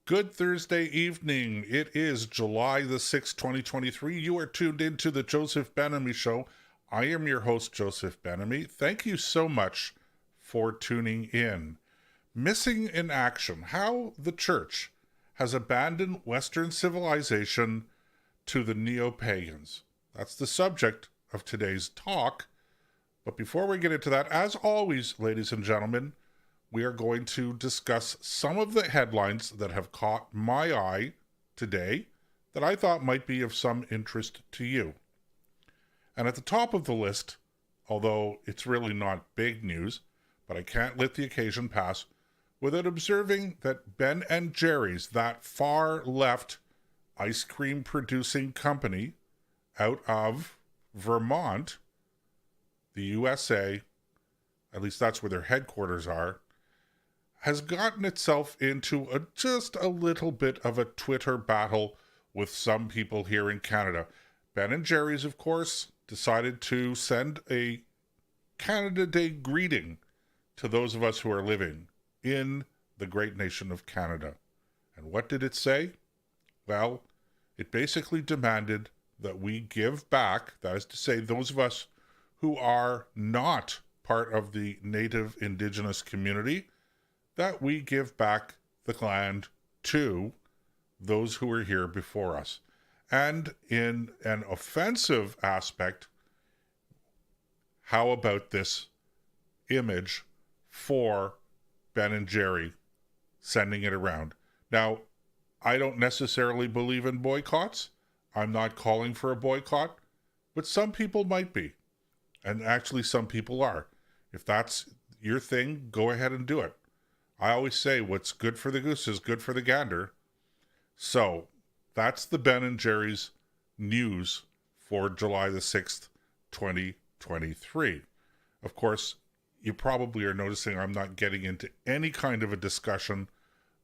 Good Thursday evening. It is July the 6th, 2023. You are tuned into the Joseph Ben-Ami Show. I am your host, Joseph Ben-Ami. Thank you so much for tuning in. Missing in action: how the church has abandoned Western civilization to the neo-Pagans. That's the subject of today's talk. But before we get into that, as always, ladies and gentlemen, we are going to discuss some of the headlines that have caught my eye today that I thought might be of some interest to you. And at the top of the list, although it's really not big news, but I can't let the occasion pass without observing that Ben and Jerry's, that far left ice cream producing company out of Vermont, the USA, at least that's where their headquarters are, has gotten itself into just a little bit of a Twitter battle with some people here in Canada. Ben and Jerry's, of course, decided to send a Canada Day greeting to those of us who are living in the great nation of Canada. And what did it say? Well, it basically demanded that we give back, that is to say, those of us who are not part of the Native Indigenous community, that we give back the land to those who were here before us. And in an offensive aspect, how about this image for Ben and Jerry, sending it around? Now, I don't necessarily believe in boycotts. I'm not calling for a boycott, but some people might be. And actually, some people are. If that's your thing, go ahead and do it. I always say what's good for the goose is good for the gander. So that's the Ben and Jerry's news for July the 6th, 2023. Of course, you probably are noticing I'm not getting into any kind of a discussion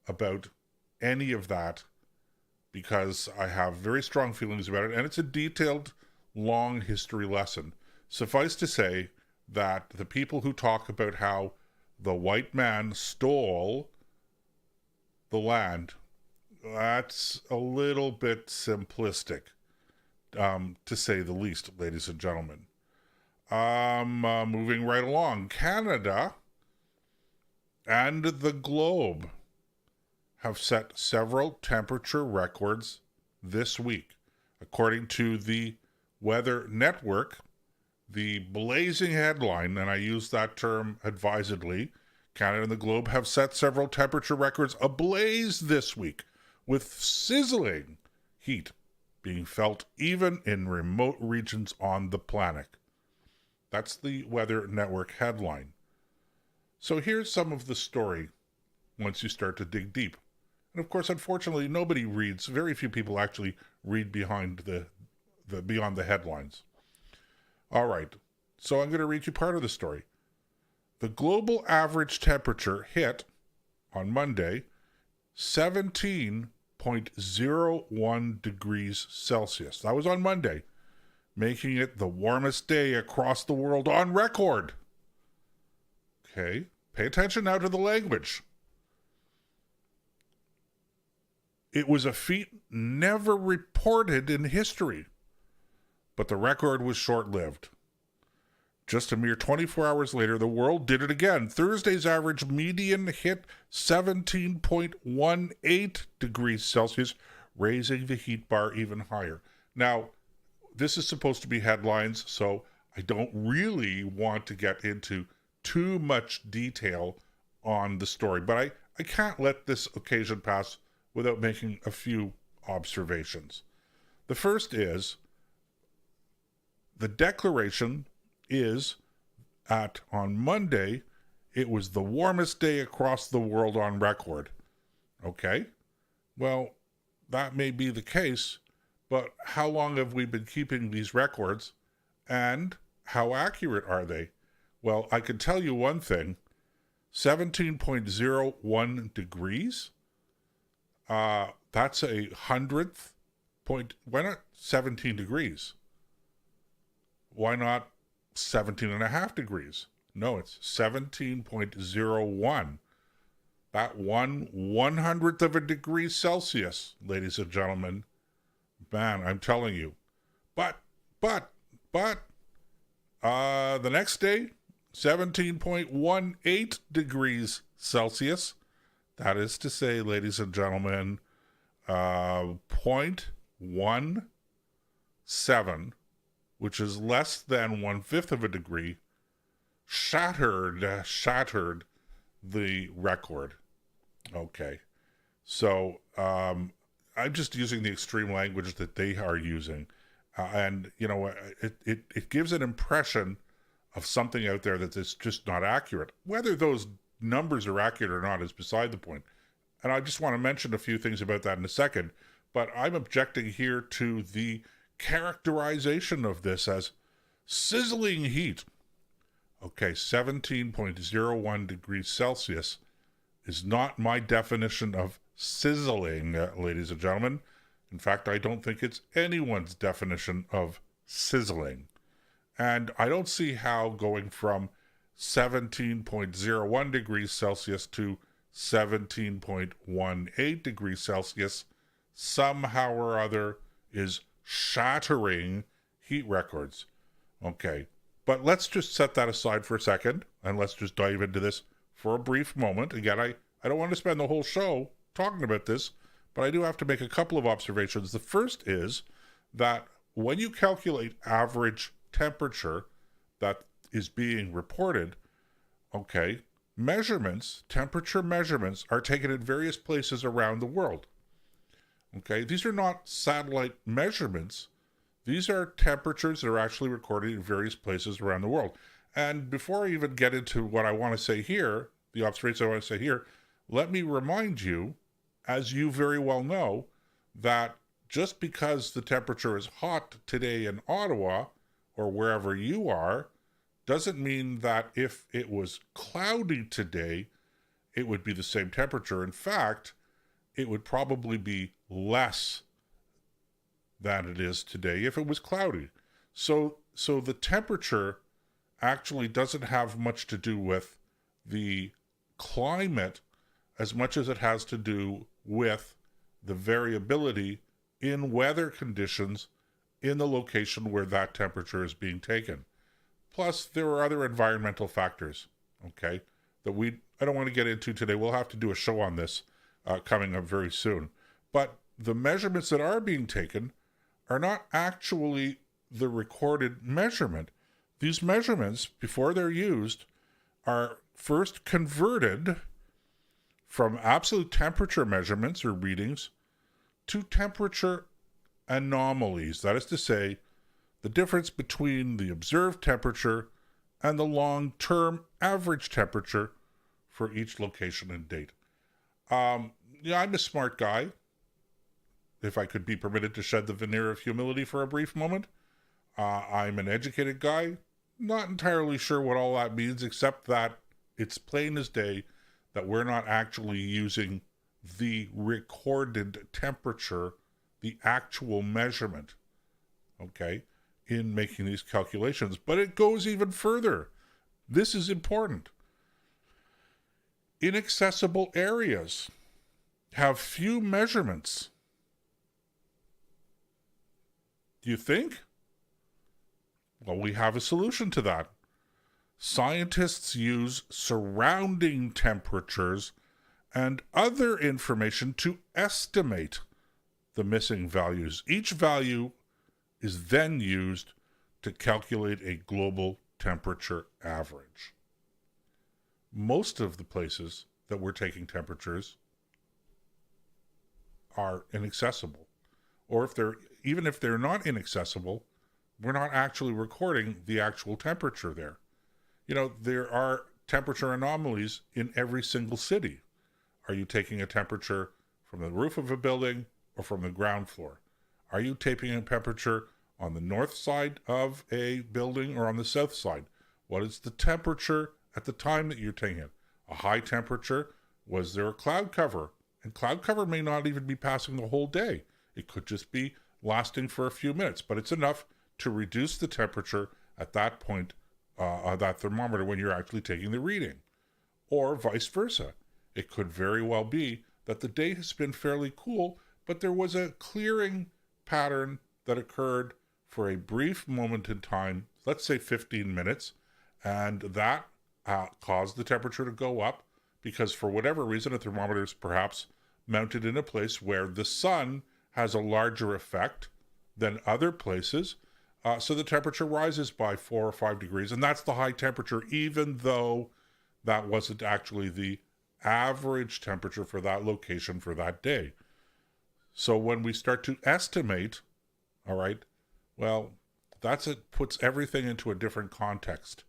about any of that because I have very strong feelings about it, and it's a detailed, long history lesson. Suffice to say that the people who talk about how the white man stole the land, that's a little bit simplistic, to say the least, ladies and gentlemen. Moving right along, Canada and the globe have set several temperature records this week. According to the Weather Network, the blazing headline, and I use that term advisedly, Canada and the globe have set several temperature records ablaze this week, with sizzling heat being felt even in remote regions on the planet. That's the Weather Network headline. So here's some of the story once you start to dig deep. And of course, unfortunately, nobody reads, very few people actually read behind beyond the headlines. All right, so I'm going to read you part of the story. The global average temperature hit, on Monday, 17.01 degrees Celsius. That was on Monday, making it the warmest day across the world on record. Okay, pay attention now to the language. It was a feat never reported in history, but the record was short-lived. Just a mere 24 hours later, the world did it again. Thursday's average median hit 17.18 degrees Celsius, raising the heat bar even higher. Now, this is supposed to be headlines, so I don't really want to get into too much detail on the story, but I can't let this occasion pass without making a few observations. The first is, the declaration is on Monday, it was the warmest day across the world on record. Okay? Well, that may be the case, but how long have we been keeping these records, and how accurate are they? Well, I can tell you one thing, 17.01 degrees, that's a hundredth point. Why not 17 degrees? Why not 17 and a half degrees? No, it's 17.01. That 1/100th of a degree Celsius, ladies and gentlemen. Man, I'm telling you. But, but, the next day, 17.18 degrees Celsius. That is to say, ladies and gentlemen, 0.17, which is less than 1/5 of a degree, shattered the record. Okay. So, I'm just using the extreme language that they are using. And, you know, it gives an impression of something out there that is just not accurate. Whether those numbers are accurate or not is beside the point. And I just want to mention a few things about that in a second. But I'm objecting here to the characterization of this as sizzling heat. Okay, 17.01 degrees Celsius is not my definition of sizzling, ladies and gentlemen. In fact, I don't think it's anyone's definition of sizzling. And I don't see how going from 17.01 degrees Celsius to 17.18 degrees Celsius somehow or other is shattering heat records. Okay, but let's just set that aside for a second, and let's just dive into this for a brief moment. Again, I don't want to spend the whole show talking about this, but I do have to make a couple of observations. The first is that when you calculate average temperature that is being reported, okay, temperature measurements are taken in various places around the world. Okay, these are not satellite measurements. These are temperatures that are actually recorded in various places around the world. And before I even get into what I want to say here, the observations I want to say here, let me remind you, as you very well know, that just because the temperature is hot today in Ottawa or wherever you are, doesn't mean that if it was cloudy today, it would be the same temperature. In fact, it would probably be less than it is today if it was cloudy. So the temperature actually doesn't have much to do with the climate as much as it has to do with the variability in weather conditions in the location where that temperature is being taken. Plus, there are other environmental factors, okay, that I don't want to get into today. We'll have to do a show on this coming up very soon. But the measurements that are being taken are not actually the recorded measurement. These measurements, before they're used, are first converted from absolute temperature measurements or readings to temperature anomalies. That is to say, the difference between the observed temperature and the long-term average temperature for each location and date. I'm a smart guy, if I could be permitted to shed the veneer of humility for a brief moment. I'm an educated guy, not entirely sure what all that means, except that it's plain as day that we're not actually using the recorded temperature, the actual measurement, okay, in making these calculations. But it goes even further. This is important. Inaccessible areas have few measurements. Do you think? Well, we have a solution to that. Scientists use surrounding temperatures and other information to estimate the missing values. Each value is then used to calculate a global temperature average. Most of the places that we're taking temperatures are inaccessible. Or even if they're not inaccessible, we're not actually recording the actual temperature there. You know, there are temperature anomalies in every single city. Are you taking a temperature from the roof of a building or from the ground floor? Are you taking a temperature on the north side of a building or on the south side? What is the temperature at the time that you're taking it? A high temperature? Was there a cloud cover? And cloud cover may not even be passing the whole day. It could just be lasting for a few minutes, but it's enough to reduce the temperature at that point of that thermometer when you're actually taking the reading. Or vice versa. It could very well be that the day has been fairly cool, but there was a clearing pattern that occurred for a brief moment in time, let's say 15 minutes, and that caused the temperature to go up because for whatever reason a thermometer is perhaps mounted in a place where the sun has a larger effect than other places. So the temperature rises by 4 or 5 degrees, and that's the high temperature, even though that wasn't actually the average temperature for that location for that day. So when we start to estimate, all right, well, puts everything into a different context.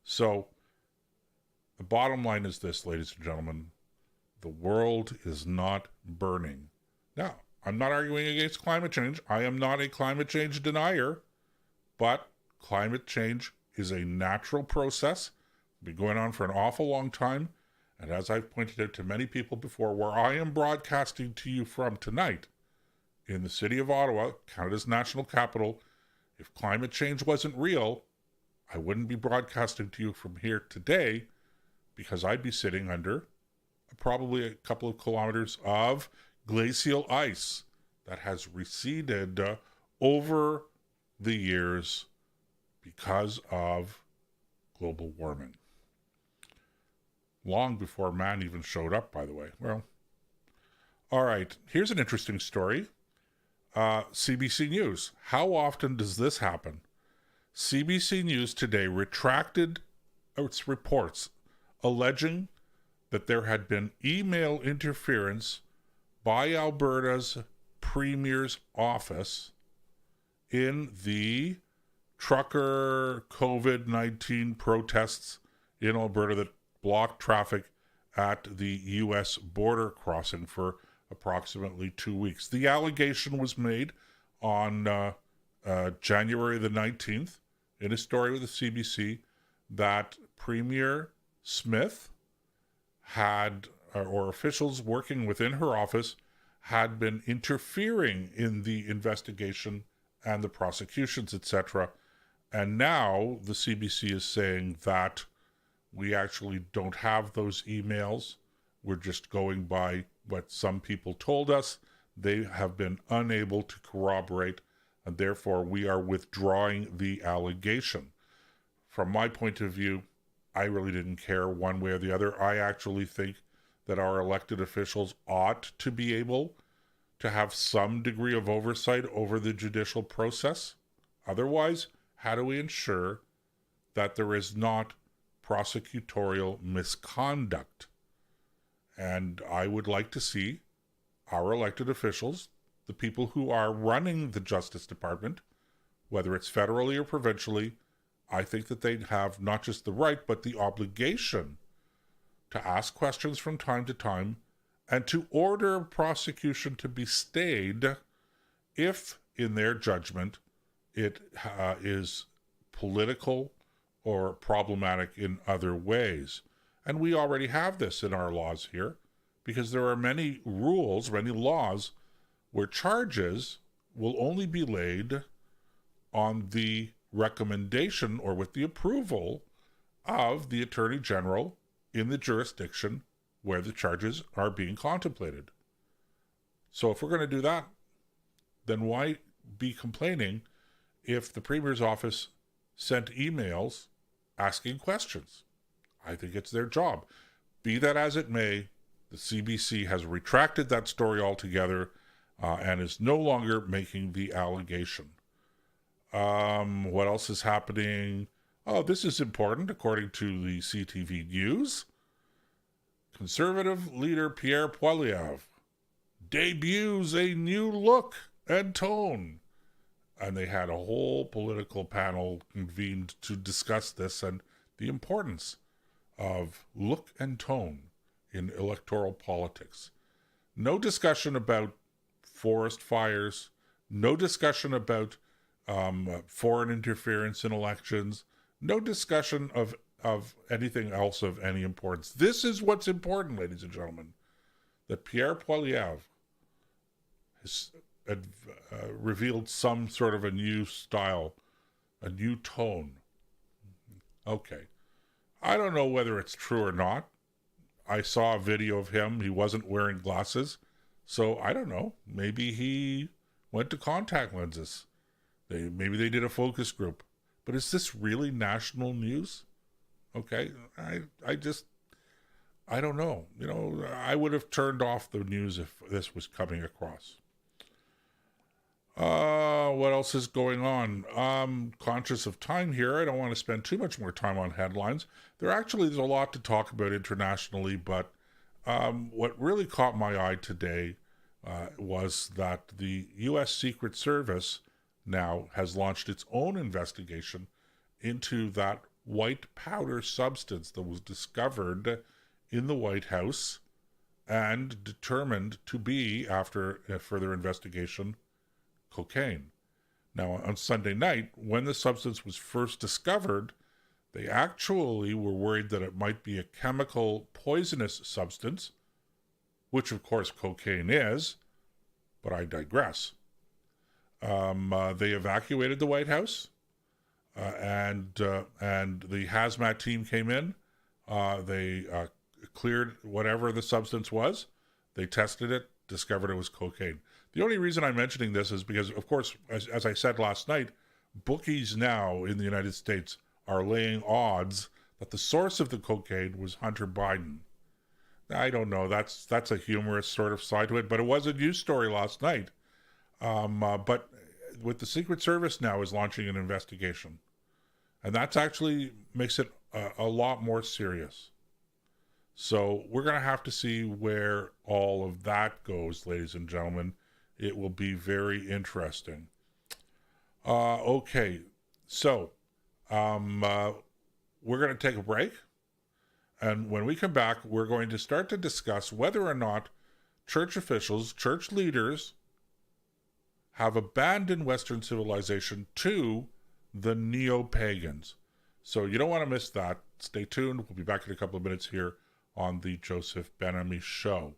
So the bottom line is this, ladies and gentlemen, the world is not burning. Now, I'm not arguing against climate change. I am not a climate change denier, but climate change is a natural process. It's been going on for an awful long time. And as I've pointed out to many people before, where I am broadcasting to you from tonight, in the city of Ottawa, Canada's national capital, if climate change wasn't real, I wouldn't be broadcasting to you from here today because I'd be sitting under probably a couple of kilometers of glacial ice that has receded over the years because of global warming. Long before man even showed up, by the way. Well, all right, here's an interesting story. CBC News. How often does this happen? CBC News today retracted its reports alleging that there had been email interference by Alberta's Premier's office in the trucker COVID-19 protests in Alberta that blocked traffic at the U.S. border crossing for approximately 2 weeks. The allegation was made on January the 19th in a story with the CBC that Premier Smith had, or officials working within her office, had been interfering in the investigation and the prosecutions, etc. And now the CBC is saying that we actually don't have those emails. We're just going by what some people told us. They have been unable to corroborate, and therefore we are withdrawing the allegation. From my point of view, I really didn't care one way or the other. I actually think that our elected officials ought to be able to have some degree of oversight over the judicial process. Otherwise, how do we ensure that there is not prosecutorial misconduct? And I would like to see our elected officials, the people who are running the Justice Department, whether it's federally or provincially, I think that they have not just the right, but the obligation to ask questions from time to time and to order prosecution to be stayed if, in their judgment, it is political or problematic in other ways. And we already have this in our laws here, because there are many rules, many laws, where charges will only be laid on the recommendation or with the approval of the Attorney General in the jurisdiction where the charges are being contemplated. So if we're going to do that, then why be complaining if the Premier's office sent emails asking questions? I think it's their job. Be that as it may, the CBC has retracted that story altogether and is no longer making the allegation. What else is happening? Oh, this is important, according to the CTV News. Conservative leader Pierre Poilievre debuts a new look and tone. And they had a whole political panel convened to discuss this and the importance of look and tone in electoral politics. No discussion about forest fires, no discussion about foreign interference in elections, no discussion of anything else of any importance. This is what's important, ladies and gentlemen, that Pierre Poilievre has revealed some sort of a new style, a new tone. Okay. I don't know whether it's true or not. I saw a video of him. He wasn't wearing glasses. So I don't know. Maybe he went to contact lenses. Maybe they did a focus group. But is this really national news? Okay. I don't know. I would have turned off the news if this was coming across. What else is going on? Conscious of time here. I don't want to spend too much more time on headlines. There's a lot to talk about internationally, but what really caught my eye today was that the U.S. Secret Service now has launched its own investigation into that white powder substance that was discovered in the White House and determined to be, after a further investigation, cocaine. Now, on Sunday night, when the substance was first discovered, they actually were worried that it might be a chemical poisonous substance, which of course cocaine is, but I digress. They evacuated the White House, and the hazmat team came in. They cleared whatever the substance was. They tested it, discovered it was cocaine. The only reason I'm mentioning this is because, of course, as I said last night, bookies now in the United States are laying odds that the source of the cocaine was Hunter Biden. I don't know. That's a humorous sort of side to it, but it was a news story last night. But with the Secret Service now is launching an investigation, and that's actually makes it a lot more serious. So we're going to have to see where all of that goes, ladies and gentlemen. It will be very interesting. Okay, so we're going to take a break. And when we come back, we're going to start to discuss whether or not church officials, church leaders, have abandoned Western civilization to the neo-Pagans. So you don't want to miss that. Stay tuned. We'll be back in a couple of minutes here on the Joseph Ben-Ami Show.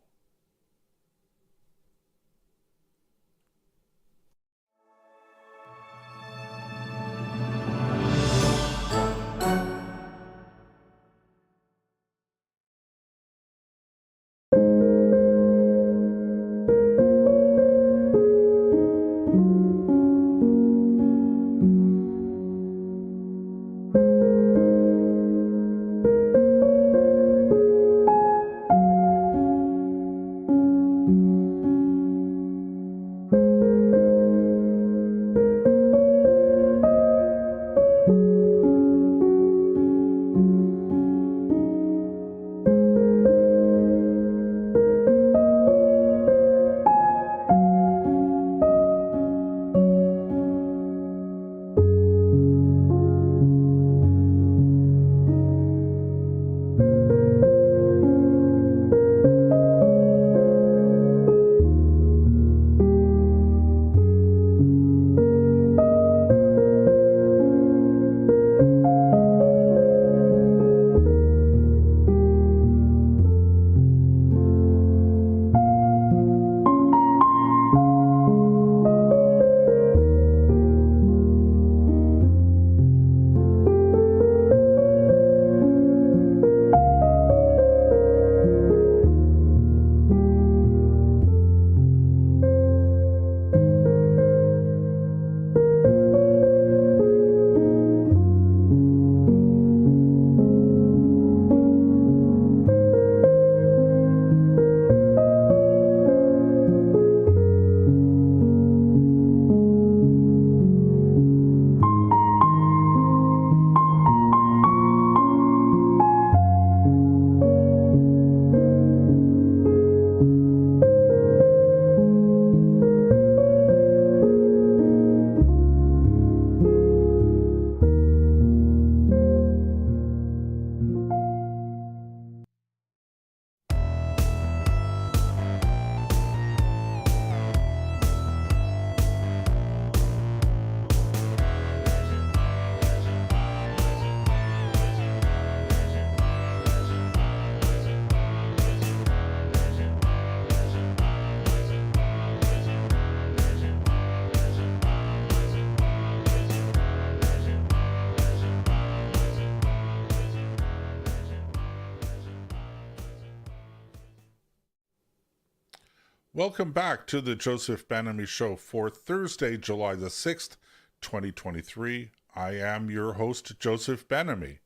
Welcome back to the Joseph Banamy Show for Thursday, July the 6th, 2023. I am your host, Joseph Banamy.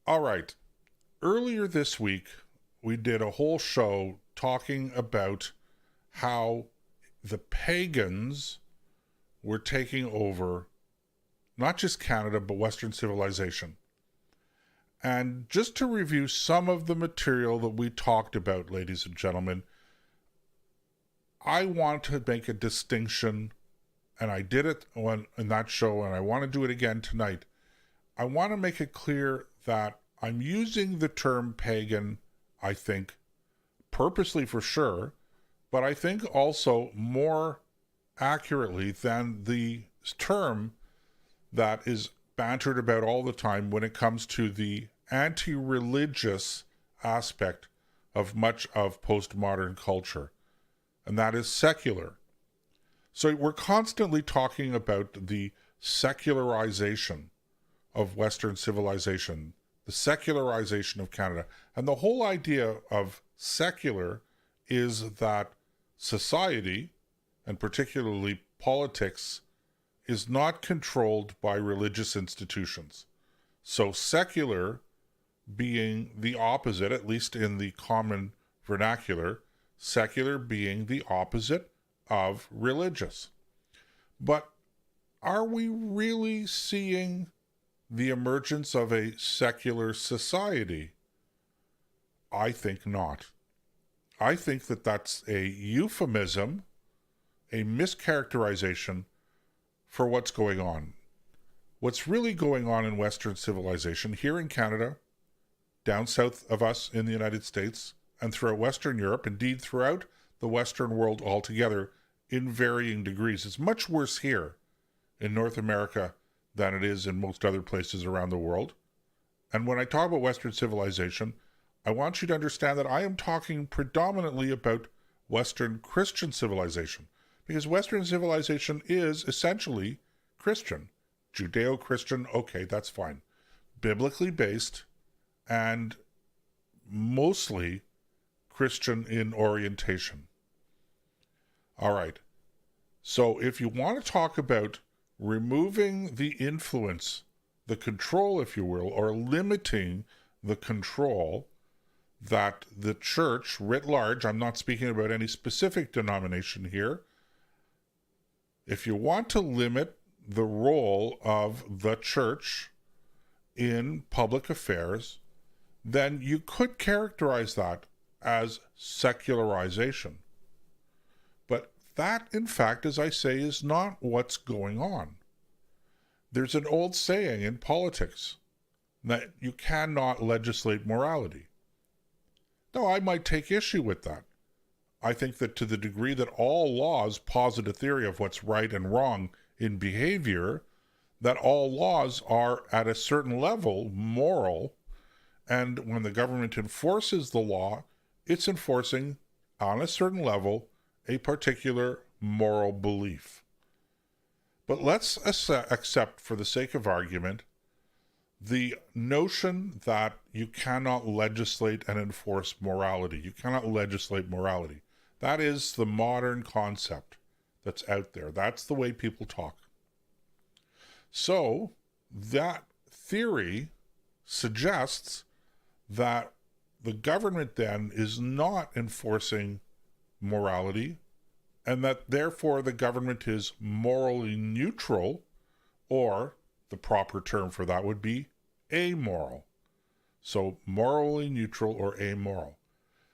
All right, earlier this week, we did a whole show talking about how the pagans were taking over not just Canada, but Western civilization. And just to review some of the material that we talked about, ladies and gentlemen, I want to make a distinction, and I did it in that show, and I want to do it again tonight. I want to make it clear that I'm using the term pagan, I think, purposely for sure, but I think also more accurately than the term that is bantered about all the time when it comes to the anti-religious aspect of much of postmodern culture. And that is secular. So we're constantly talking about the secularization of Western civilization, the secularization of Canada. And the whole idea of secular is that society, and particularly politics, is not controlled by religious institutions. So secular being the opposite, at least in the common vernacular, secular being the opposite of religious. But are we really seeing the emergence of a secular society? I think not. I think that that's a euphemism, a mischaracterization for what's going on. What's really going on in Western civilization here in Canada, down south of us in the United States, and throughout Western Europe, indeed throughout the Western world altogether, in varying degrees. It's much worse here in North America than it is in most other places around the world. And when I talk about Western civilization, I want you to understand that I am talking predominantly about Western Christian civilization, because Western civilization is essentially Christian. Judeo-Christian, okay, that's fine. Biblically based and mostly Christian in orientation. All right. So if you want to talk about removing the influence, the control, if you will, or limiting the control that the church writ large, I'm not speaking about any specific denomination here, if you want to limit the role of the church in public affairs, then you could characterize that as secularization. But that, in fact, as I say, is not what's going on. There's an old saying in politics that you cannot legislate morality. Now, I might take issue with that. I think that to the degree that all laws posit a theory of what's right and wrong in behavior, that all laws are at a certain level moral, and when the government enforces the law, it's enforcing on a certain level a particular moral belief. But let's accept, for the sake of argument, the notion that you cannot legislate and enforce morality. You cannot legislate morality. That is the modern concept that's out there. That's the way people talk. So that theory suggests that the government then is not enforcing morality, and that therefore the government is morally neutral, or the proper term for that would be amoral. So morally neutral or amoral.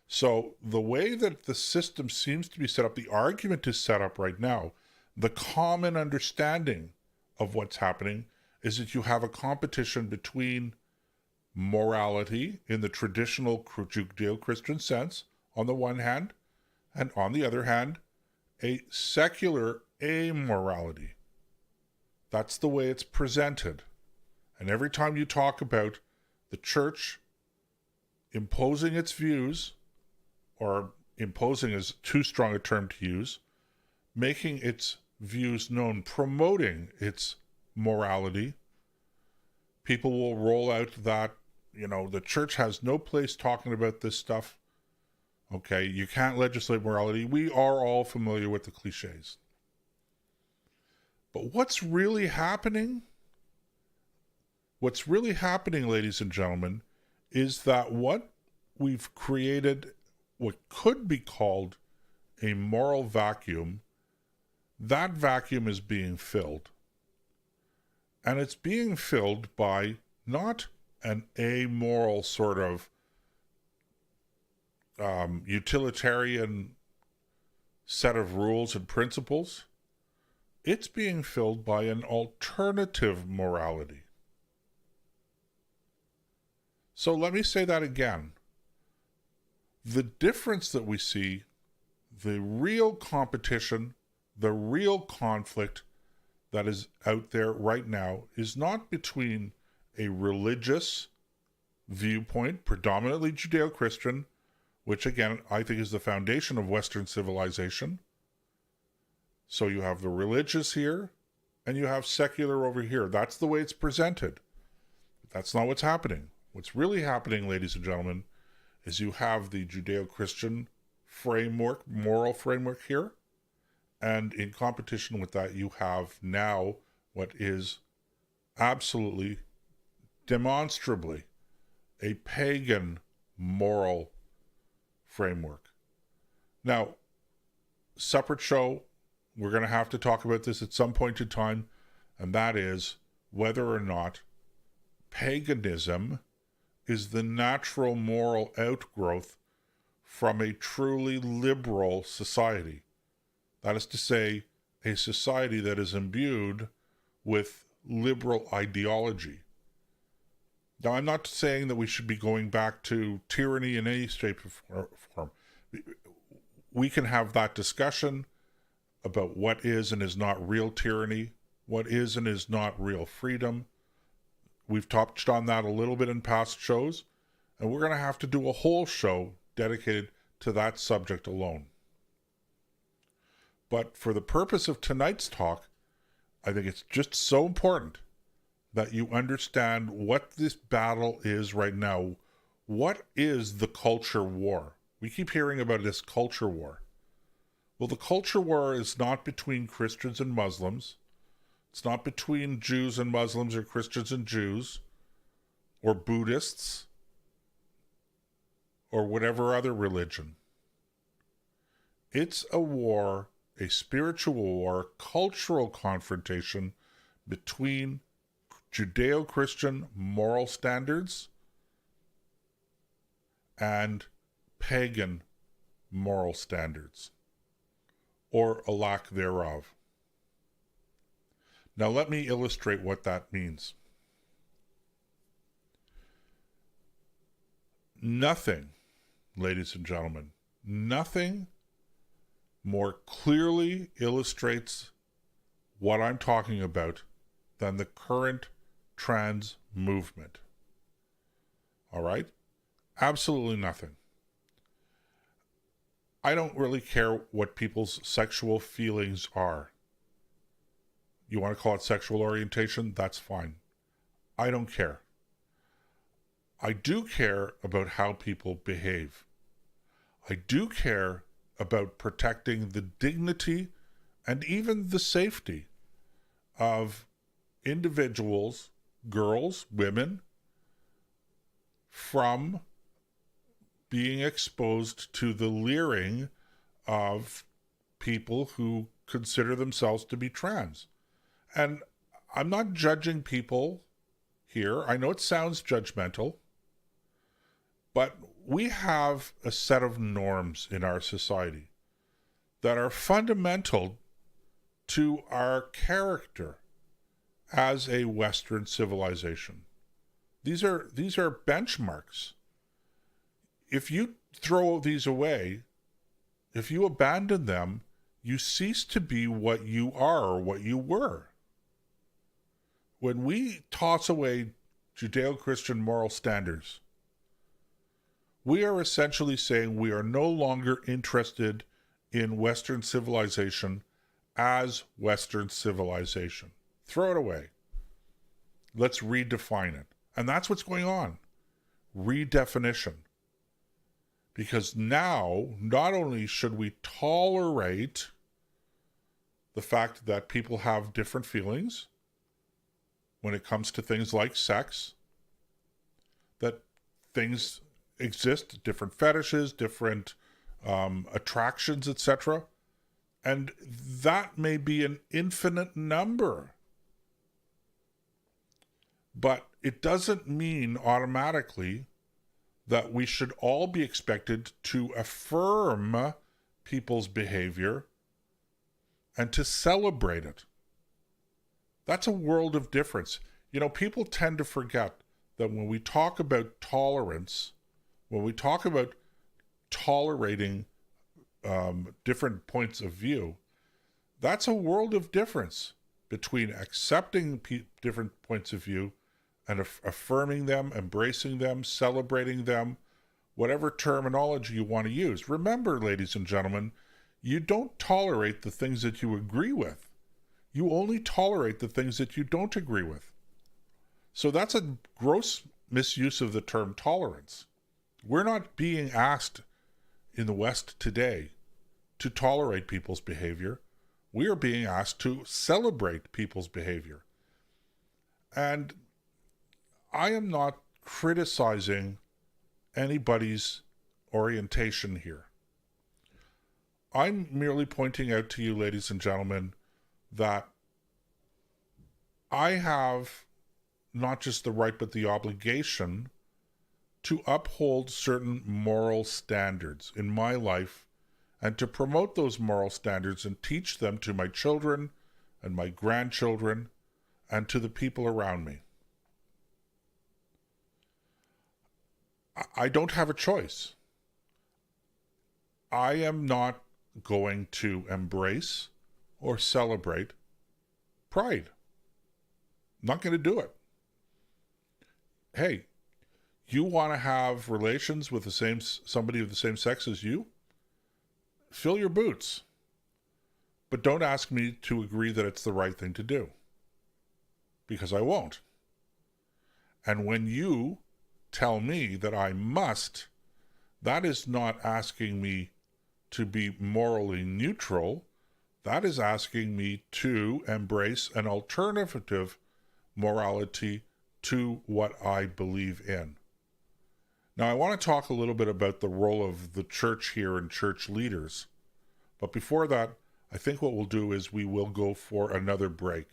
So the way that the system seems to be set up, the argument is set up right now, the common understanding of what's happening is that you have a competition between morality in the traditional Judeo-Christian sense on the one hand, and on the other hand, a secular amorality. That's the way it's presented. And every time you talk about the church imposing its views, or imposing is too strong a term to use, making its views known, promoting its morality, people will roll out that, the church has no place talking about this stuff. Okay, you can't legislate morality. We are all familiar with the cliches. But what's really happening, ladies and gentlemen, is that what we've created, what could be called a moral vacuum, that vacuum is being filled. And it's being filled by not an amoral sort of utilitarian set of rules and principles. It's being filled by an alternative morality. So let me say that again. The difference that we see, the real competition, the real conflict that is out there right now is not between a religious viewpoint, predominantly Judeo-Christian, which again, I think is the foundation of Western civilization. So you have the religious here, and you have secular over here. That's the way it's presented. That's not what's happening. What's really happening, ladies and gentlemen, is you have the Judeo-Christian framework, moral framework here, and in competition with that, you have now what is absolutely, demonstrably, a pagan moral framework. Now, separate show, we're going to have to talk about this at some point in time, and that is whether or not paganism is the natural moral outgrowth from a truly liberal society. That is to say, a society that is imbued with liberal ideology. Now, I'm not saying that we should be going back to tyranny in any shape or form. We can have that discussion about what is and is not real tyranny, what is and is not real freedom. We've touched on that a little bit in past shows, and we're going to have to do a whole show dedicated to that subject alone. But for the purpose of tonight's talk, I think it's just so important that you understand what this battle is right now. What is the culture war? We keep hearing about this culture war. Well, the culture war is not between Christians and Muslims. It's not between Jews and Muslims or Christians and Jews or Buddhists or whatever other religion. It's a war, a spiritual war, cultural confrontation between Judeo-Christian moral standards and pagan moral standards, or a lack thereof. Now let me illustrate what that means. Nothing, ladies and gentlemen, nothing more clearly illustrates what I'm talking about than the current trans movement. All right? Absolutely nothing. I don't really care what people's sexual feelings are. You want to call it sexual orientation? That's fine. I don't care. I do care about how people behave. I do care about protecting the dignity and even the safety of individuals, girls, women, from being exposed to the leering of people who consider themselves to be trans. And I'm not judging people here. I know it sounds judgmental, but we have a set of norms in our society that are fundamental to our character as a Western civilization. These are benchmarks. If you throw these away, if you abandon them, you cease to be what you are or what you were. When we toss away Judeo-Christian moral standards, we are essentially saying we are no longer interested in Western civilization as Western civilization. Throw it away. Let's redefine it. And that's what's going on. Redefinition. Because now, not only should we tolerate the fact that people have different feelings when it comes to things like sex, that things exist, different fetishes, different attractions, etc. And that may be an infinite number. But it doesn't mean automatically that we should all be expected to affirm people's behavior and to celebrate it. That's a world of difference. You know, people tend to forget that when we talk about tolerance, when we talk about tolerating different points of view, that's a world of difference between accepting different points of view and affirming them, embracing them, celebrating them, whatever terminology you want to use. Remember, ladies and gentlemen, you don't tolerate the things that you agree with. You only tolerate the things that you don't agree with. So that's a gross misuse of the term tolerance. We're not being asked in the West today to tolerate people's behavior. We are being asked to celebrate people's behavior. And I am not criticizing anybody's orientation here. I'm merely pointing out to you, ladies and gentlemen, that I have not just the right but the obligation to uphold certain moral standards in my life and to promote those moral standards and teach them to my children and my grandchildren and to the people around me. I don't have a choice. I am not going to embrace or celebrate pride. I'm not going to do it. Hey, you want to have relations with somebody of the same sex as you? Fill your boots. But don't ask me to agree that it's the right thing to do. Because I won't. And when you tell me that I must, that is not asking me to be morally neutral. That is asking me to embrace an alternative morality to what I believe in. Now, I want to talk a little bit about the role of the church here and church leaders. But before that, I think what we'll do is we will go for another break.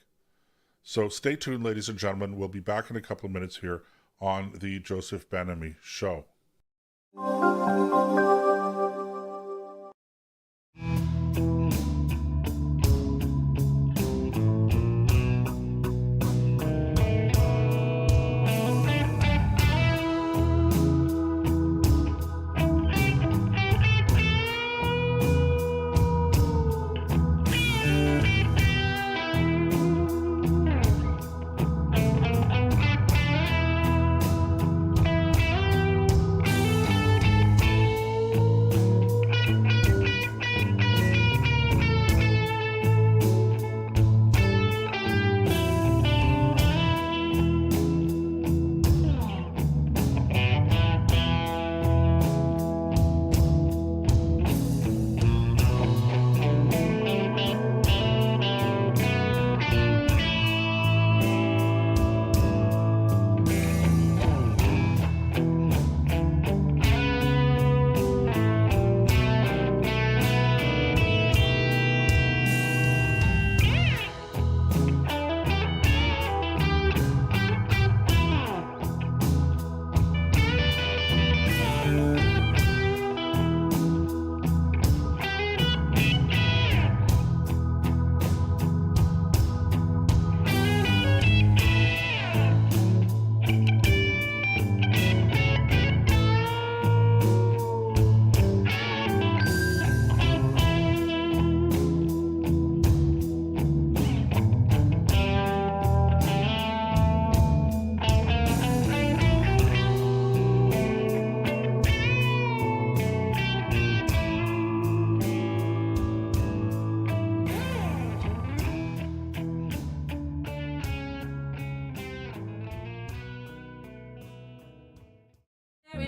So stay tuned, ladies and gentlemen. We'll be back in a couple of minutes here on the Joseph Ben-Ami Show.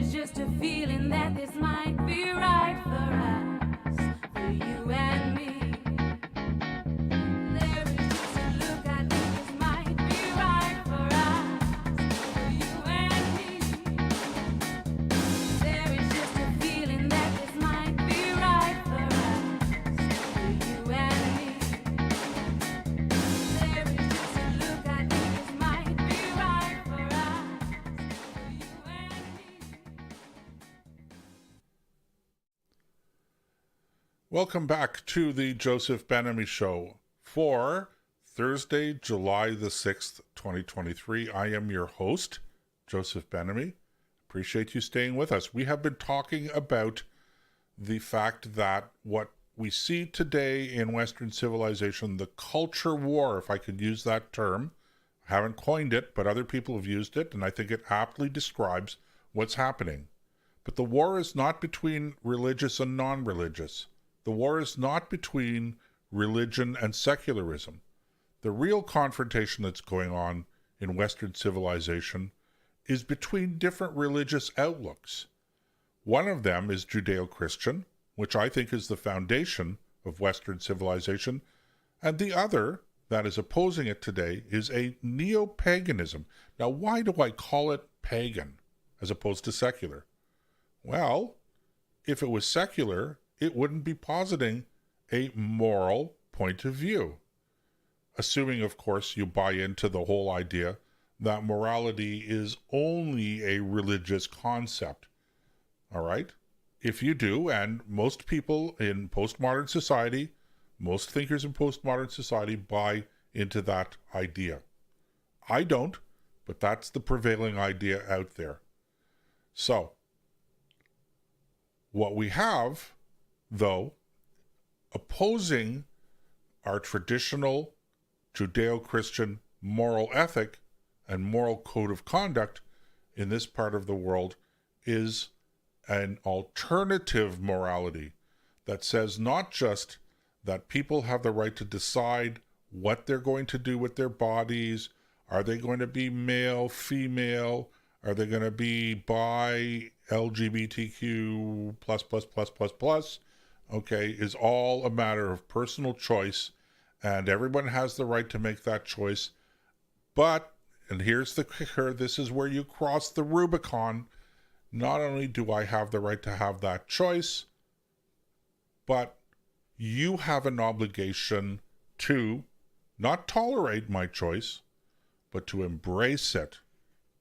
is just a feeling that this might be right for us, for you and me. There is just a look I think this might be right for us, for you and me. There is just a feeling that this might be right for us, for you and me. There is just a look I think this might be right for us, for you and me. Welcome back to the Joseph Benamy Show for Thursday, July the 6th, 2023. I am your host, Joseph Benamy. Appreciate you staying with us. We have been talking about the fact that what we see today in Western civilization, the culture war, if I could use that term, I haven't coined it, but other people have used it, and I think it aptly describes what's happening. But the war is not between religious and non-religious. The war is not between religion and secularism. The real confrontation that's going on in Western civilization is between different religious outlooks. One of them is Judeo-Christian, which I think is the foundation of Western civilization, and the other, that is opposing it today, is a neo-paganism. Now, why do I call it pagan as opposed to secular? Well, if it was secular, it wouldn't be positing a moral point of view. Assuming, of course, you buy into the whole idea that morality is only a religious concept. All right? If you do, and most people in postmodern society, most thinkers in postmodern society buy into that idea. I don't, but that's the prevailing idea out there. So, what we have, though, opposing our traditional Judeo-Christian moral ethic and moral code of conduct in this part of the world is an alternative morality that says not just that people have the right to decide what they're going to do with their bodies. Are they going to be male, female? Are they going to be bi, LGBTQ plus? Okay, is all a matter of personal choice, and everyone has the right to make that choice. But, and here's the kicker, this is where you cross the Rubicon. Not only do I have the right to have that choice, but you have an obligation to not tolerate my choice, but to embrace it,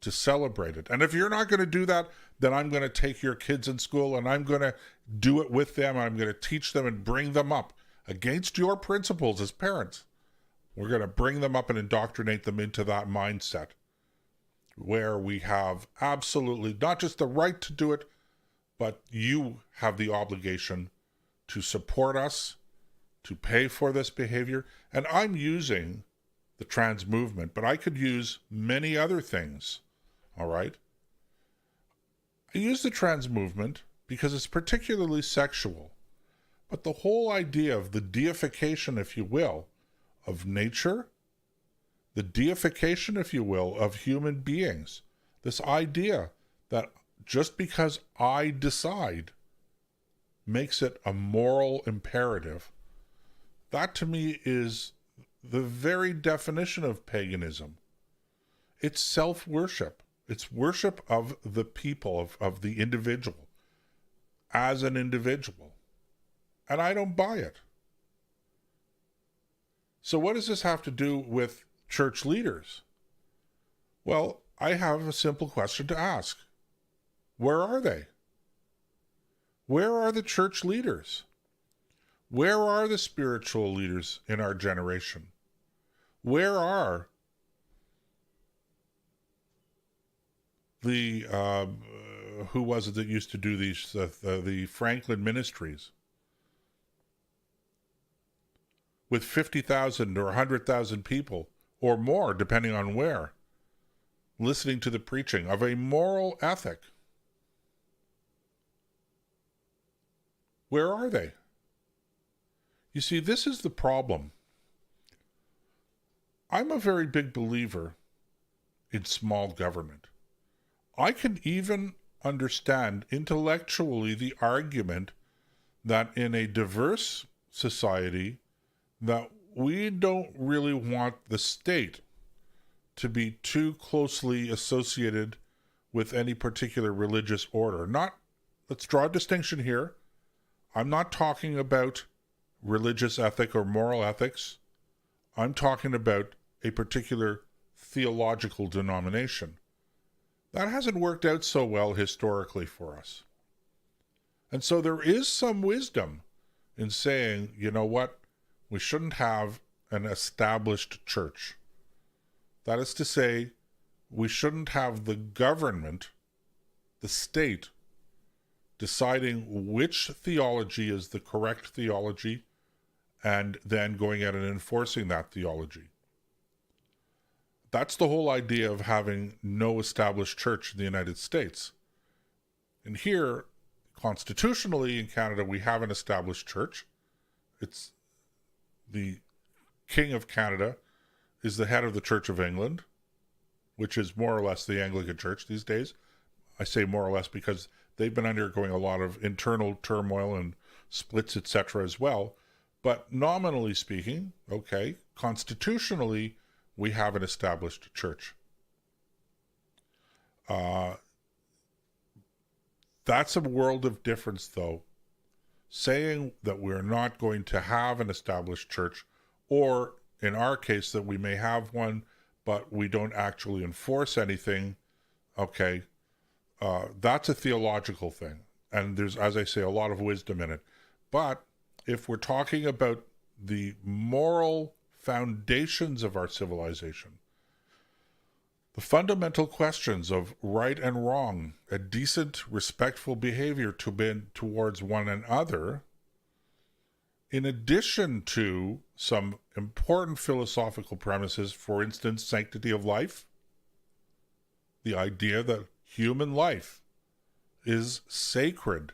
to celebrate it. And if you're not going to do that, then I'm going to take your kids in school and I'm going to do it with them. I'm going to teach them and bring them up against your principles as parents. We're going to bring them up and indoctrinate them into that mindset where we have absolutely not just the right to do it, but you have the obligation to support us, to pay for this behavior. And I'm using the trans movement, but I could use many other things, all right? I use the trans movement because it's particularly sexual, but the whole idea of the deification, if you will, of nature, the deification, if you will, of human beings, this idea that just because I decide makes it a moral imperative, that to me is the very definition of paganism. It's self-worship. It's worship of the people, of the individual, as an individual. And I don't buy it. So what does this have to do with church leaders? Well, I have a simple question to ask. Where are they? Where are the church leaders? Where are the spiritual leaders in our generation? Where are the, who was it that used to do these, the Franklin ministries? With 50,000 or 100,000 people or more, depending on where, listening to the preaching of a moral ethic. Where are they? You see, this is the problem. I'm a very big believer in small government. I can even understand intellectually the argument that in a diverse society that we don't really want the state to be too closely associated with any particular religious order. Let's draw a distinction here. I'm not talking about religious ethic or moral ethics. I'm talking about a particular theological denomination. That hasn't worked out so well historically for us. And so there is some wisdom in saying, you know what, we shouldn't have an established church. That is to say, we shouldn't have the government, the state, deciding which theology is the correct theology and then going out and enforcing that theology. That's the whole idea of having no established church in the United States. And here, constitutionally in Canada, we have an established church. It's the King of Canada is the head of the Church of England, which is more or less the Anglican Church these days. I say more or less because they've been undergoing a lot of internal turmoil and splits, etc. as well. But nominally speaking, okay, constitutionally, we have an established church. That's a world of difference, though. Saying that we're not going to have an established church, or in our case, that we may have one, but we don't actually enforce anything, okay, that's a theological thing. And there's, as I say, a lot of wisdom in it. But if we're talking about the moral foundations of our civilization, the fundamental questions of right and wrong, a decent, respectful behavior towards one another, in addition to some important philosophical premises, for instance, sanctity of life, the idea that human life is sacred,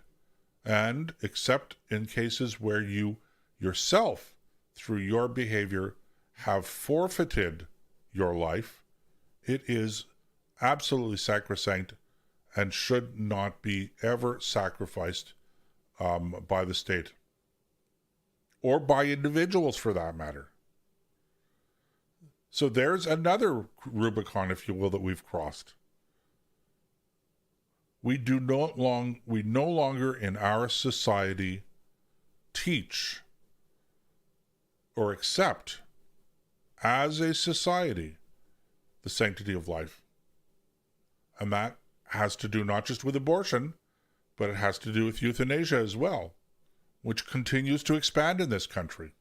and except in cases where you yourself, through your behavior, have forfeited your life, it is absolutely sacrosanct and should not be ever sacrificed by the state or by individuals for that matter. So there's another Rubicon, if you will, that we've crossed. We no longer in our society teach or accept as a society the sanctity of life. And that has to do not just with abortion, but it has to do with euthanasia as well, which continues to expand in this country.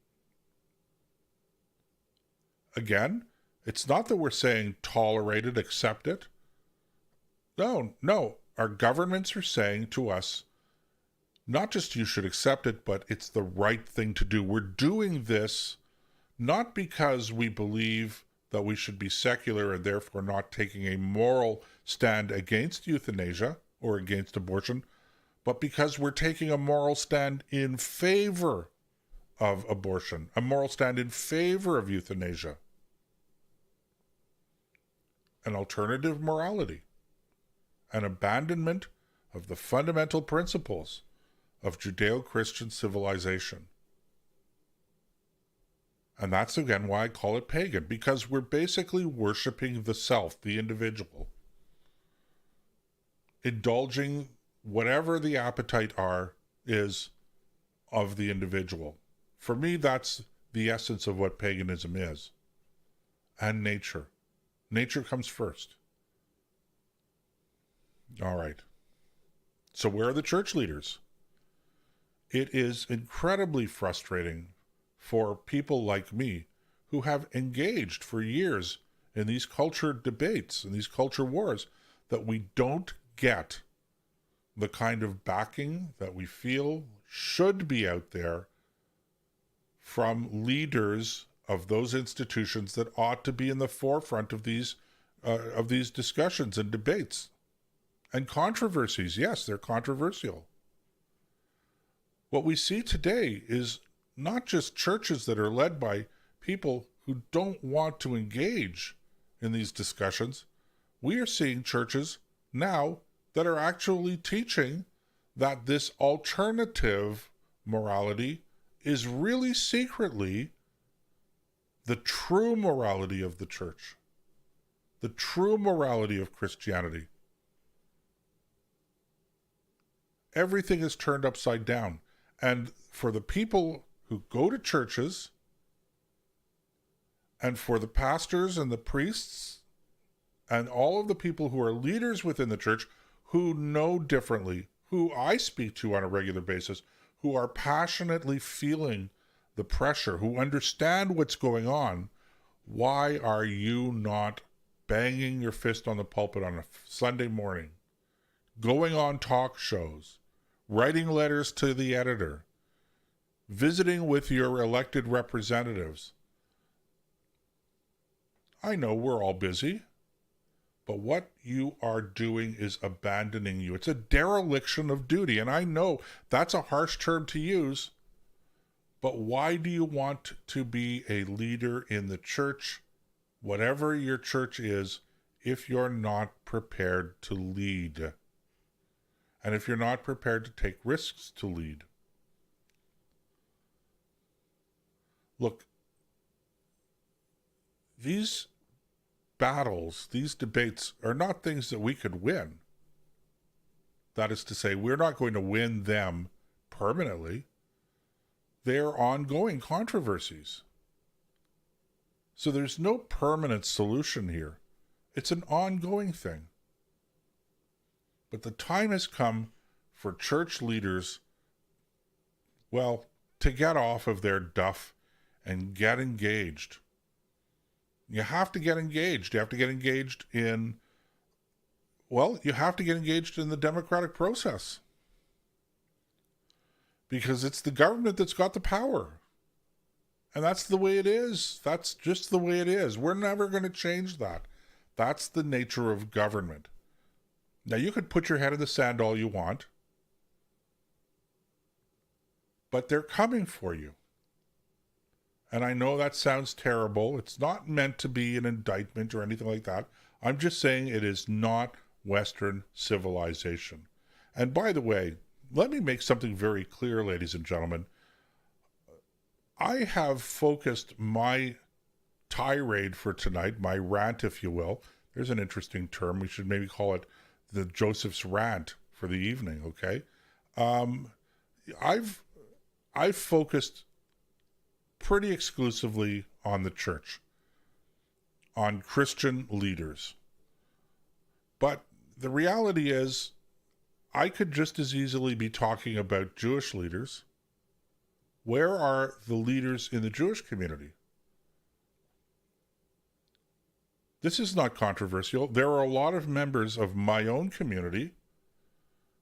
Again, it's not that we're saying tolerate it, accept it. No. Our governments are saying to us, not just you should accept it, but it's the right thing to do. We're doing this not because we believe that we should be secular and therefore not taking a moral stand against euthanasia or against abortion, but because we're taking a moral stand in favor of abortion, a moral stand in favor of euthanasia, an alternative morality, an abandonment of the fundamental principles of Judeo-Christian civilization. And that's again why I call it pagan, because we're basically worshiping the self, the individual, indulging whatever the appetite is of the individual. For me, that's the essence of what paganism is. And nature. Nature comes first. All right. So where are the church leaders? It is incredibly frustrating for people like me who have engaged for years in these culture debates and these culture wars that we don't get the kind of backing that we feel should be out there from leaders of those institutions that ought to be in the forefront of these discussions and debates and controversies. Yes, they're controversial. What we see today is not just churches that are led by people who don't want to engage in these discussions. We are seeing churches now that are actually teaching that this alternative morality is really secretly the true morality of the church, the true morality of Christianity. Everything is turned upside down. And for the people who go to churches, and for the pastors and the priests, and all of the people who are leaders within the church who know differently, who I speak to on a regular basis, who are passionately feeling the pressure, who understand what's going on, why are you not banging your fist on the pulpit on a Sunday morning, going on talk shows, writing letters to the editor, visiting with your elected representatives? I know we're all busy, but what you are doing is abandoning you. It's a dereliction of duty, and I know that's a harsh term to use, but why do you want to be a leader in the church, whatever your church is, if you're not prepared to lead? And if you're not prepared to take risks to lead? Look, these battles, these debates are not things that we could win. That is to say, we're not going to win them permanently. They're ongoing controversies. So there's no permanent solution here. It's an ongoing thing. But the time has come for church leaders, well, to get off of their duff and get engaged. You have to get engaged. You have to get engaged in, well, you have to get engaged in the democratic process. Because it's the government that's got the power. And that's the way it is. That's just the way it is. We're never going to change that. That's the nature of government. Now, you could put your head in the sand all you want, but they're coming for you. And I know that sounds terrible. It's not meant to be an indictment or anything like that. I'm just saying it is not Western civilization. And by the way, let me make something very clear, ladies and gentlemen. I have focused my tirade for tonight, my rant, if you will. There's an interesting term. We should maybe call it the Joseph's rant for the evening, okay? I've focused pretty exclusively on the church, on Christian leaders. But the reality is, I could just as easily be talking about Jewish leaders. Where are the leaders in the Jewish community? This is not controversial. There are a lot of members of my own community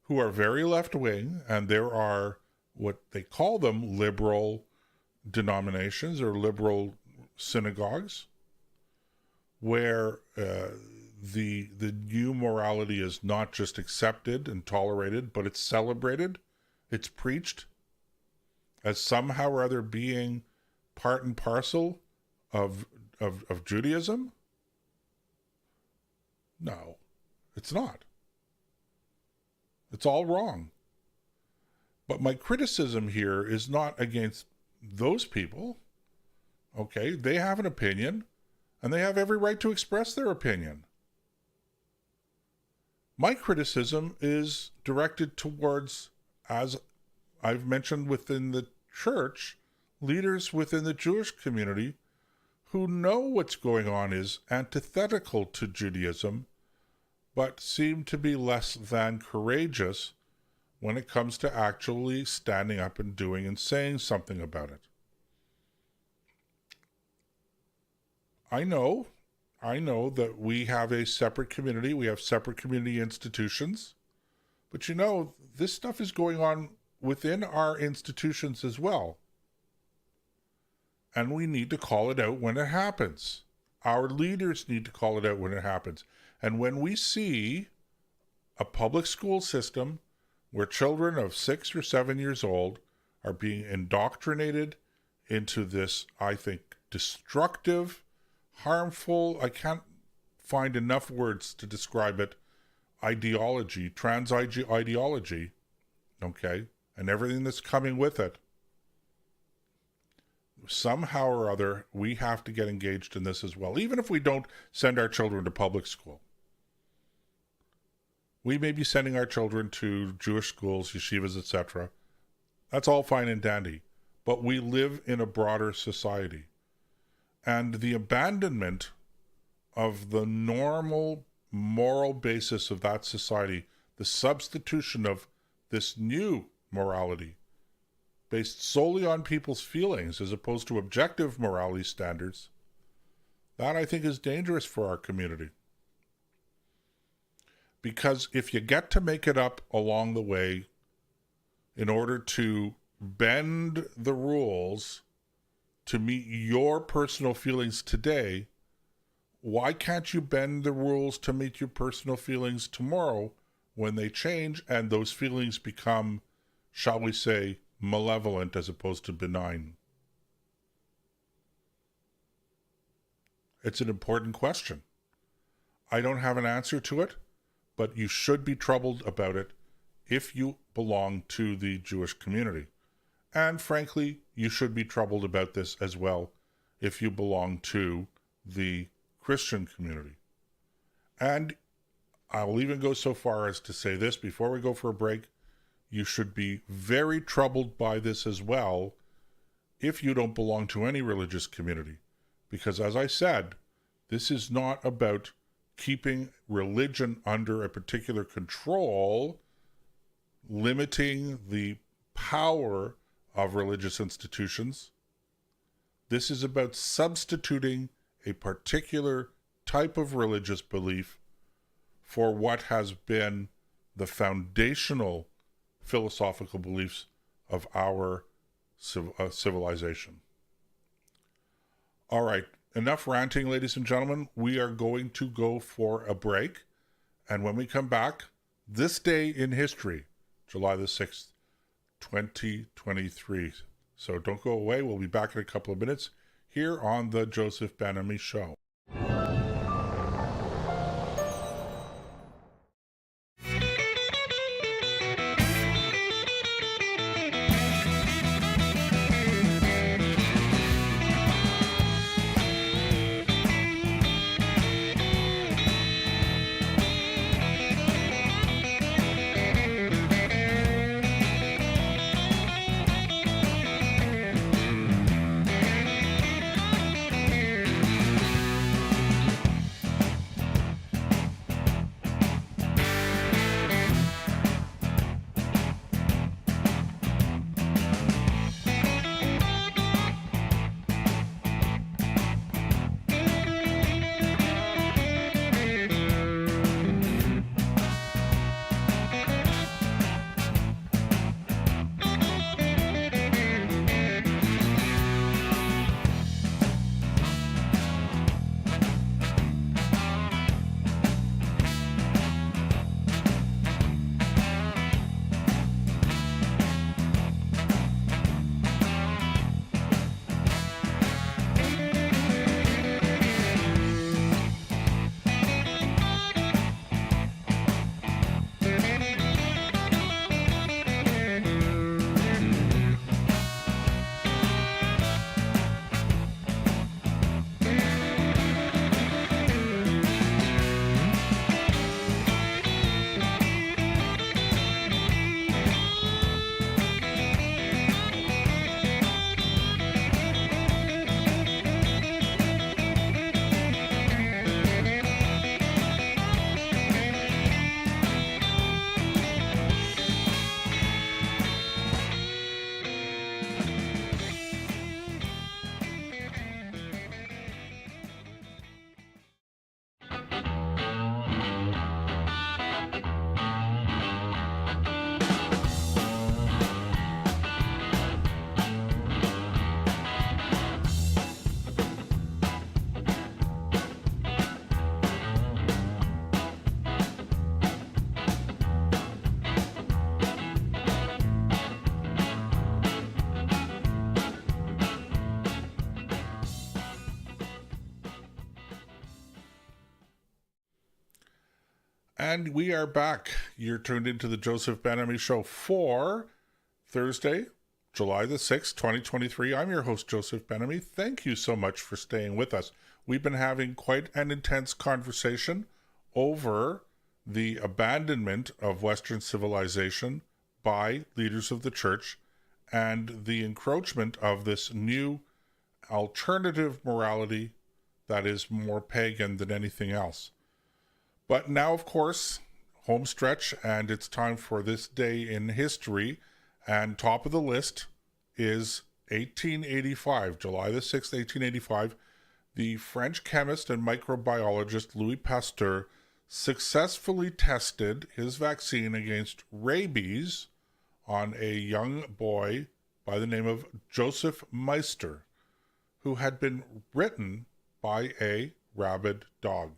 who are very left-wing, and there are what they call them liberal denominations or liberal synagogues where the new morality is not just accepted and tolerated, but it's celebrated, it's preached as somehow or other being part and parcel of Judaism. No, it's not. It's all wrong. But my criticism here is not against those people. Okay, they have an opinion, and they have every right to express their opinion. My criticism is directed towards, as I've mentioned within the church, leaders within the Jewish community who know what's going on is antithetical to Judaism, but seem to be less than courageous when it comes to actually standing up and doing and saying something about it. I know that we have a separate community, we have separate community institutions, but you know, this stuff is going on within our institutions as well. And we need to call it out when it happens. Our leaders need to call it out when it happens. And when we see a public school system where children of 6 or 7 years old are being indoctrinated into this, I think, destructive, harmful, I can't find enough words to describe it, ideology, ideology, okay, and everything that's coming with it, somehow or other, we have to get engaged in this as well. Even if we don't send our children to public school, we may be sending our children to Jewish schools, yeshivas, etc. That's all fine and dandy, but we live in a broader society. And the abandonment of the normal moral basis of that society, the substitution of this new morality based solely on people's feelings as opposed to objective morality standards, that I think is dangerous for our community. Because if you get to make it up along the way in order to bend the rules to meet your personal feelings today, why can't you bend the rules to meet your personal feelings tomorrow when they change and those feelings become, shall we say, malevolent as opposed to benign? It's an important question. I don't have an answer to it, but you should be troubled about it if you belong to the Jewish community. And frankly, you should be troubled about this as well if you belong to the Christian community. And I'll even go so far as to say this before we go for a break: you should be very troubled by this as well if you don't belong to any religious community. Because as I said, this is not about keeping religion under a particular control, limiting the power of religious institutions. This is about substituting a particular type of religious belief for what has been the foundational philosophical beliefs of our civilization. All right, enough ranting, ladies and gentlemen. We are going to go for a break. And when we come back, this day in history, July the 6th, 2023. So don't go away. We'll be back in a couple of minutes here on the Joseph Ben-Ami Show. And we are back. You're tuned into the Joseph Ben-Ami Show for Thursday, July the 6th, 2023. I'm your host, Joseph Ben-Ami. Thank you so much for staying with us. We've been having quite an intense conversation over the abandonment of Western civilization by leaders of the church and the encroachment of this new alternative morality that is more pagan than anything else. But now, of course, home stretch, and it's time for this day in history. And top of the list is 1885, July the 6th, 1885. The French chemist and microbiologist Louis Pasteur successfully tested his vaccine against rabies on a young boy by the name of Joseph Meister, who had been bitten by a rabid dog.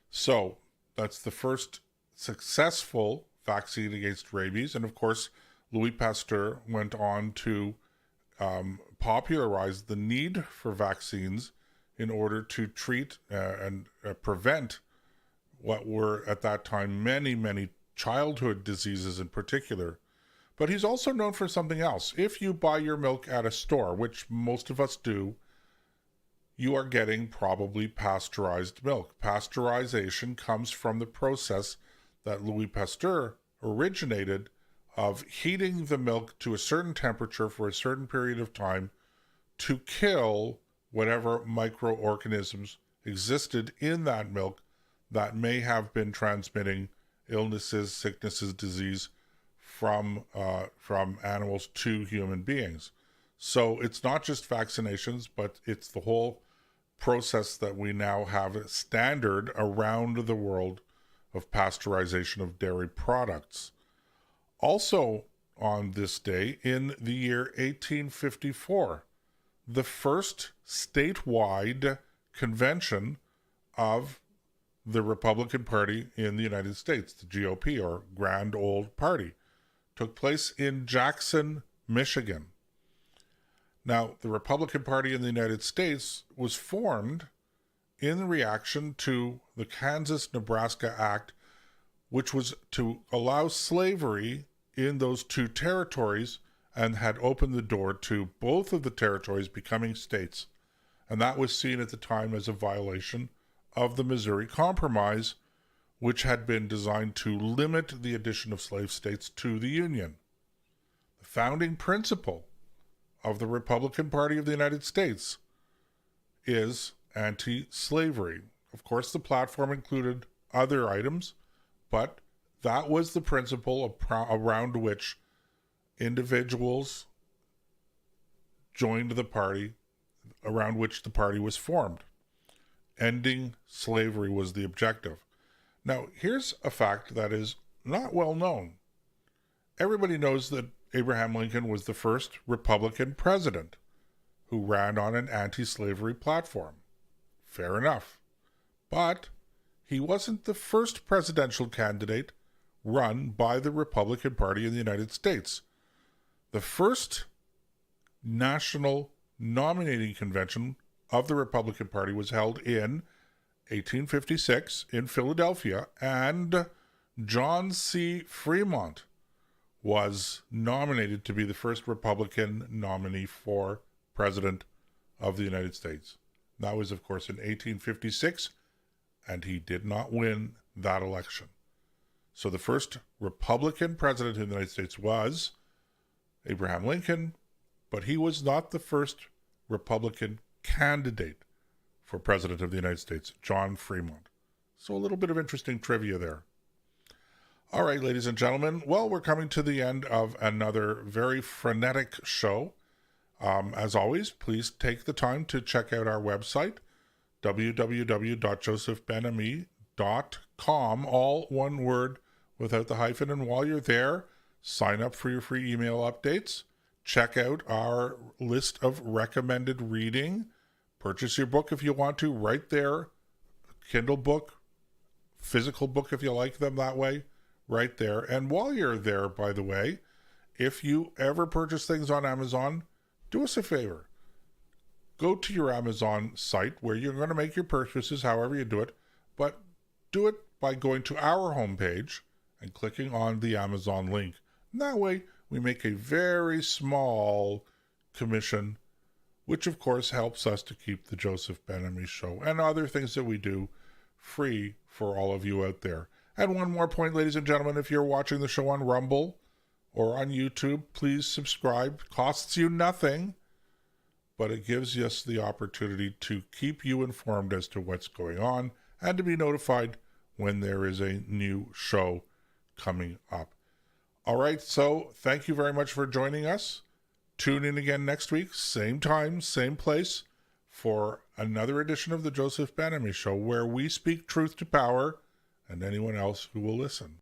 So that's the first successful vaccine against rabies. And of course, Louis Pasteur went on to popularize the need for vaccines in order to treat and prevent what were at that time many, many childhood diseases in particular. But he's also known for something else. If you buy your milk at a store, which most of us do, you are getting probably pasteurized milk. Pasteurization comes from the process that Louis Pasteur originated of heating the milk to a certain temperature for a certain period of time to kill whatever microorganisms existed in that milk that may have been transmitting illnesses, sicknesses, disease from animals to human beings. So it's not just vaccinations, but it's the whole process that we now have standard around the world of pasteurization of dairy products. Also on this day, in the year 1854, the first statewide convention of the Republican Party in the United States, the GOP, or Grand Old Party, took place in Jackson, Michigan. Now, the Republican Party in the United States was formed in reaction to the Kansas-Nebraska Act, which was to allow slavery in those two territories and had opened the door to both of the territories becoming states. And that was seen at the time as a violation of the Missouri Compromise, which had been designed to limit the addition of slave states to the Union. The founding principle of the Republican Party of the United States is anti-slavery. Of course, the platform included other items, but that was the principle around which individuals joined the party, around which the party was formed. Ending slavery was the objective. Now, here's a fact that is not well known. Everybody knows that Abraham Lincoln was the first Republican president who ran on an anti-slavery platform. Fair enough. But he wasn't the first presidential candidate run by the Republican Party in the United States. The first national nominating convention of the Republican Party was held in 1856 in Philadelphia, and John C. Fremont was nominated to be the first Republican nominee for President of the United States. That was, of course, in 1856, and he did not win that election. So the first Republican president of the United States was Abraham Lincoln, but he was not the first Republican candidate for President of the United States, John Fremont. So a little bit of interesting trivia there. All right, ladies and gentlemen, well, we're coming to the end of another very frenetic show. As always, please take the time to check out our website, www.josephbenami.com, all one word without the hyphen. And while you're there, sign up for your free email updates. Check out our list of recommended reading. Purchase your book if you want to, right there. Kindle book, physical book if you like them that way, right there. And while you're there, by the way, if you ever purchase things on Amazon, do us a favor. Go to your Amazon site where you're going to make your purchases, however you do it, but do it by going to our homepage and clicking on the Amazon link. And that way, we make a very small commission, which of course helps us to keep the Joseph Ben-Ami Show and other things that we do free for all of you out there. And one more point, ladies and gentlemen, if you're watching the show on Rumble or on YouTube, please subscribe. Costs you nothing, but it gives us the opportunity to keep you informed as to what's going on and to be notified when there is a new show coming up. All right, so thank you very much for joining us. Tune in again next week, same time, same place, for another edition of the Joseph Ben-Ami Show, where we speak truth to power and anyone else who will listen.